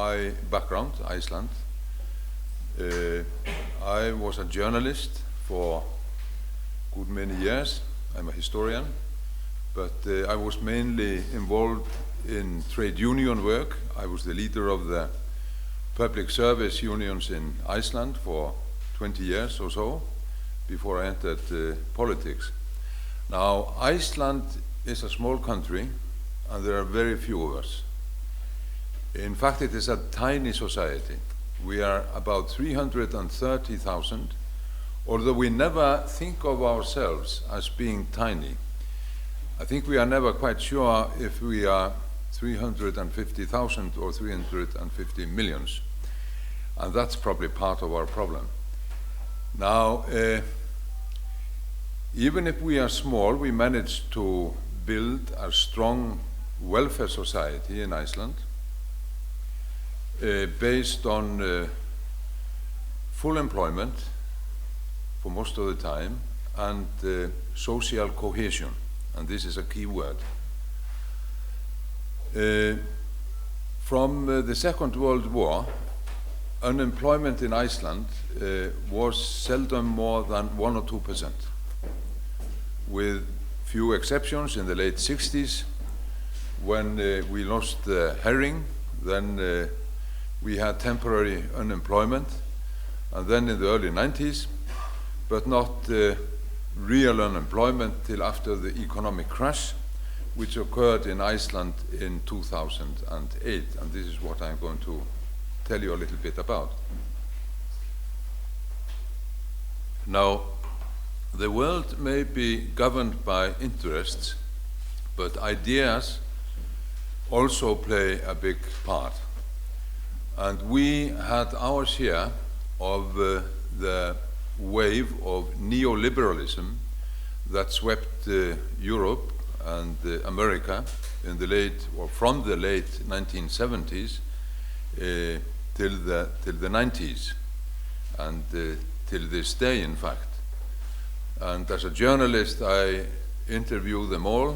my background, Iceland. I was a journalist for good many years. I'm a historian, but I was mainly involved in trade union work. I was the leader of the public service unions in Iceland for 20 years or so before I entered politics. Now, Iceland is a small country and there are very few of us. In fact, it is a tiny society. We are about 330,000, although we never think of ourselves as being tiny. I think we are never quite sure if we are 350,000 or 350 millions, and that's probably part of our problem. Now, even if we are small, we managed to build a strong welfare society in Iceland based on full employment for most of the time and social cohesion, and this is a key word. From the Second World War, unemployment in Iceland was seldom more than 1 or 2%, with few exceptions. In the late 60s, when we lost herring, then we had temporary unemployment, and then in the early 90s, but not real unemployment till after the economic crash, which occurred in Iceland in 2008, and this is what I'm going to tell you a little bit about. Now, the world may be governed by interests, but ideas also play a big part. And we had our share of the wave of neoliberalism that swept Europe and America in the late, or from the late 1970s till the 90s, and till this day, in fact. And as a journalist, I interview them all,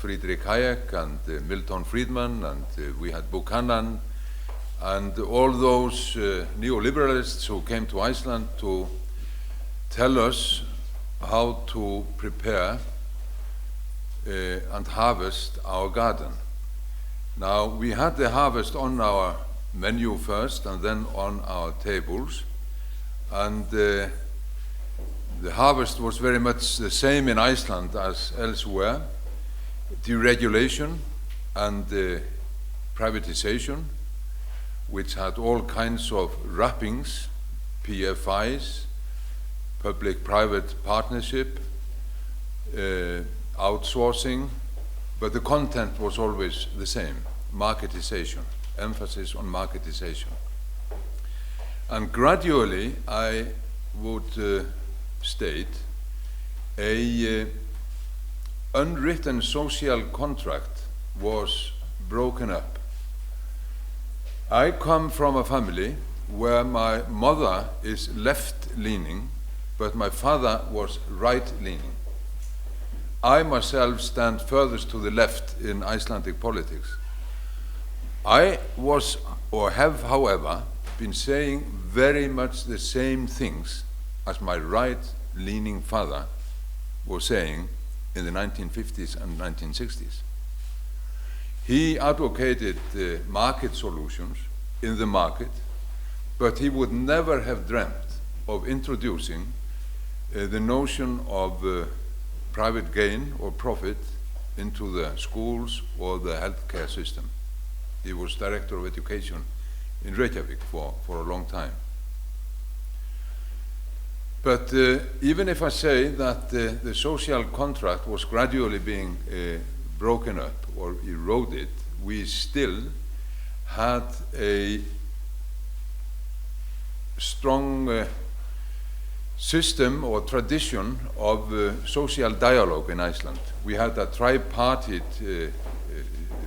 Friedrich Hayek and Milton Friedman, and we had Buchanan, and all those neoliberalists who came to Iceland to tell us how to prepare and harvest our garden. Now, we had the harvest on our menu first and then on our tables, and the harvest was very much the same in Iceland as elsewhere: deregulation and privatization, which had all kinds of wrappings, PFIs, public-private partnership, outsourcing, but the content was always the same: marketization, emphasis on marketization. And gradually, I would state, a unwritten social contract was broken up. I come from a family where my mother is left-leaning, but my father was right-leaning. I myself stand furthest to the left in Icelandic politics. I was, or have, however, been saying very much the same things as my right-leaning father was saying in the 1950s and 1960s. He advocated market solutions in the market, but he would never have dreamt of introducing the notion of private gain or profit into the schools or the healthcare system. He was director of education in Reykjavik for a long time. But even if I say that the social contract was gradually being broken up or eroded, we still had a strong system or tradition of social dialogue in Iceland. We had a tripartite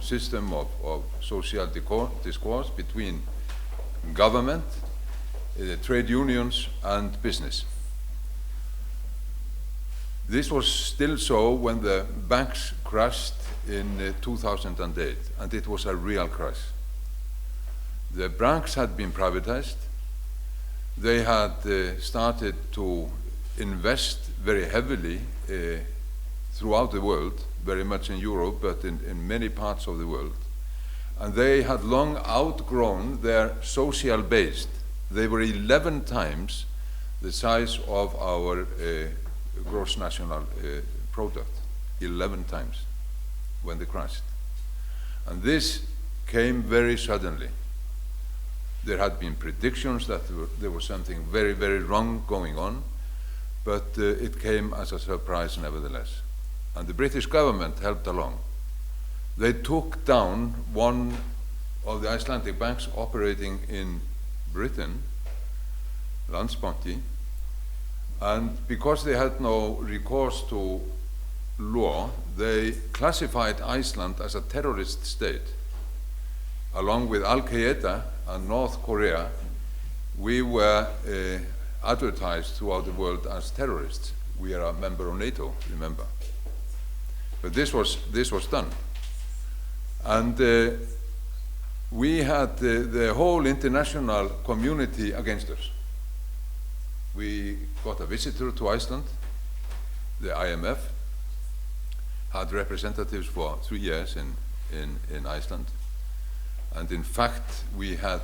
system of social discourse between government, trade unions, and business. This was still so when the banks crashed in 2008, and it was a real crash. The banks had been privatized. They had started to invest very heavily throughout the world, very much in Europe, but in many parts of the world. And they had long outgrown their social base. They were 11 times the size of our gross national product, 11 times when they crashed. And this came very suddenly. There had been predictions that there was something very, very wrong going on, but it came as a surprise nevertheless. And the British government helped along. They took down one of the Icelandic banks operating in Britain, Landsbanki, and because they had no recourse to law, they classified Iceland as a terrorist state. Along with Al-Qaeda and North Korea, we were advertised throughout the world as terrorists. We are a member of NATO, remember. But this was done. And we had the whole international community against us. We got a visitor to Iceland. The IMF had representatives for 3 years in Iceland. And in fact, we had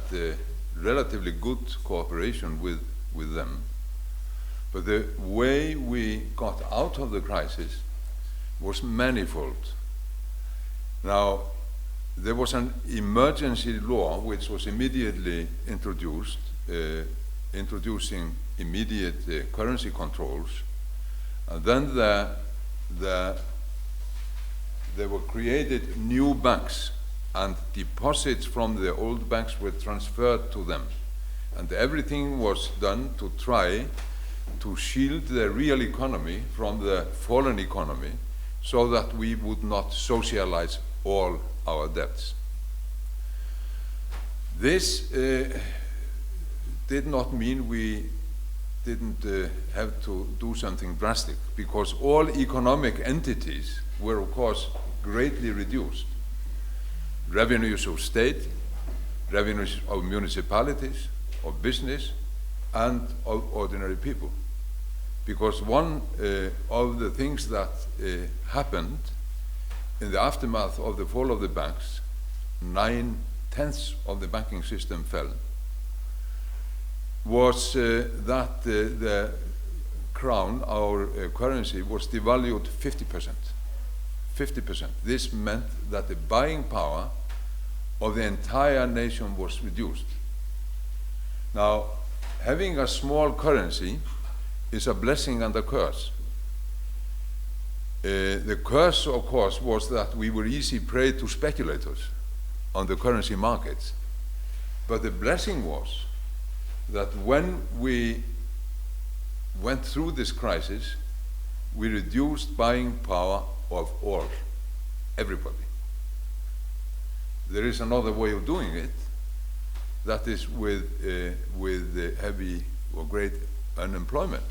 relatively good cooperation with them. But the way we got out of the crisis was manifold. Now, there was an emergency law which was immediately introduced, introducing immediate currency controls. And then there were created new banks, and deposits from the old banks were transferred to them. And everything was done to try to shield the real economy from the fallen economy so that we would not socialize all our debts. This did not mean we didn't have to do something drastic, because all economic entities were, of course, greatly reduced. Revenues of state, revenues of municipalities, of business, and of ordinary people. Because one of the things that happened in the aftermath of the fall of the banks, 9/10 of the banking system fell, was that the crown, our currency, was devalued 50%. 50%. This meant that the buying power of the entire nation was reduced. Now, having a small currency is a blessing and a curse. The curse, of course, was that we were easy prey to speculators on the currency markets. But the blessing was that when we went through this crisis, we reduced buying power of all, everybody. There is another way of doing it, that is with heavy or great unemployment.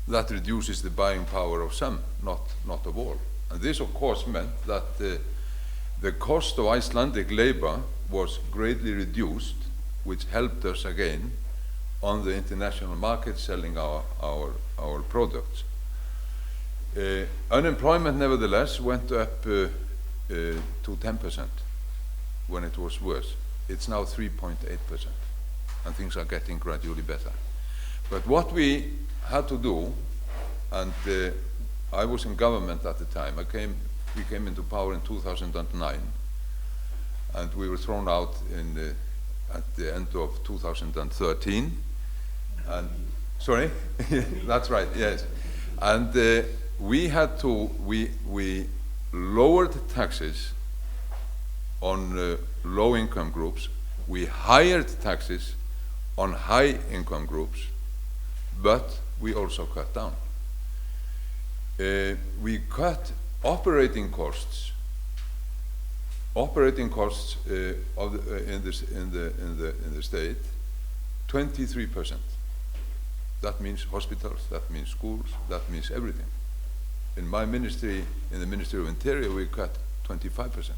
That reduces the buying power of some, not of all. And this, of course, meant that the cost of Icelandic labor was greatly reduced, which helped us again on the international market selling our products. Unemployment, nevertheless, went up to 10% when it was worse. It's now 3.8%, and things are getting gradually better. But what we had to do, and I was in government at the time. We came into power in 2009, and we were thrown out at the end of 2013. And sorry, that's right. Yes, and we lowered taxes on low-income groups. We hired taxes on high-income groups, but we also cut down. We cut operating costs in the state 23%. That means hospitals, that means schools, that means everything. In my ministry, in the Ministry of Interior, we cut 25%,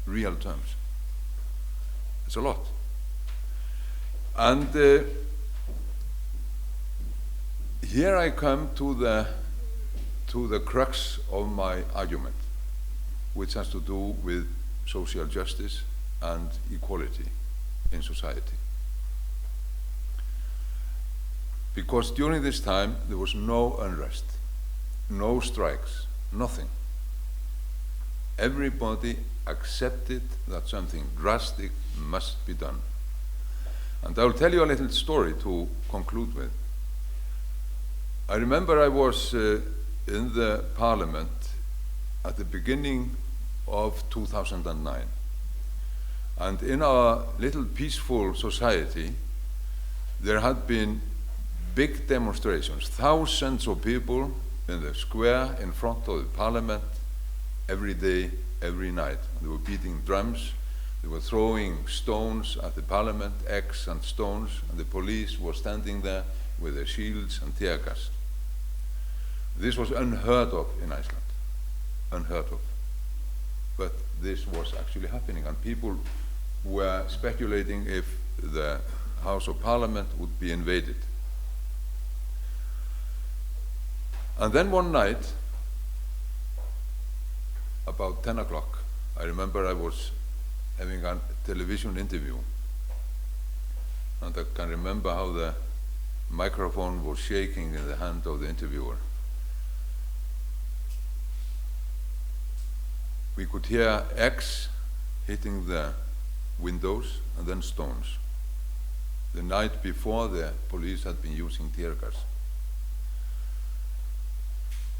real terms. It's a lot. And here I come to the crux of my argument, which has to do with social justice and equality in society. Because during this time there was no unrest, no strikes, nothing. Everybody accepted that something drastic must be done. And I will tell you a little story to conclude with. I remember I was in the parliament at the beginning of 2009. And in our little peaceful society, there had been big demonstrations, thousands of people in the square in front of the parliament every day, every night. They were beating drums, they were throwing stones at the parliament, eggs and stones, and the police were standing there with their shields and tear gas. This was unheard of in Iceland, unheard of. But this was actually happening, and people were speculating if the House of Parliament would be invaded. And then one night, about 10 o'clock, I remember I was having a television interview, and I can remember how the microphone was shaking in the hand of the interviewer. We could hear eggs hitting the windows and then stones. The night before, the police had been using tear gas.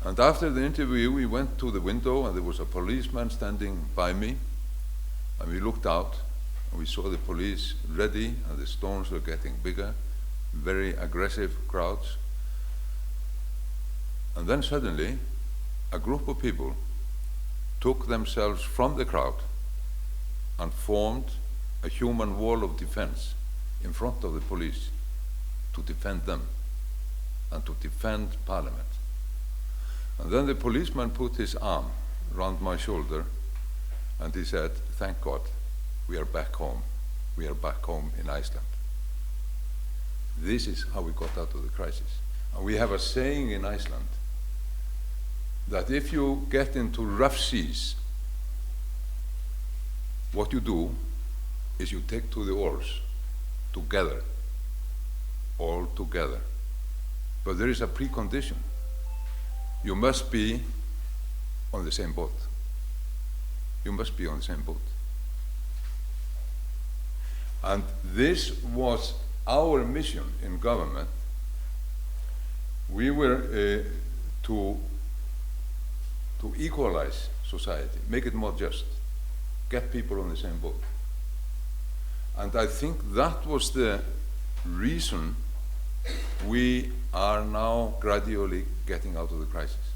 And after the interview, we went to the window, and there was a policeman standing by me, and we looked out, and we saw the police ready, and the stones were getting bigger, very aggressive crowds. And then suddenly, a group of people took themselves from the crowd and formed a human wall of defense in front of the police to defend them and to defend Parliament. And then the policeman put his arm around my shoulder, and he said, "Thank God, we are back home. We are back home in Iceland." This is how we got out of the crisis. And we have a saying in Iceland that if you get into rough seas, what you do is you take to the oars together, all together. But there is a precondition. You must be on the same boat. You must be on the same boat. And this was our mission in government. We were to equalize society, make it more just, get people on the same boat. And I think that was the reason we are now gradually getting out of the crisis.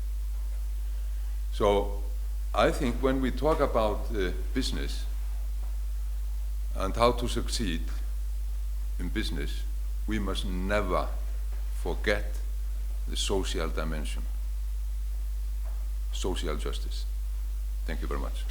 So I think when we talk about business and how to succeed in business, we must never forget the social dimension, social justice. Thank you very much.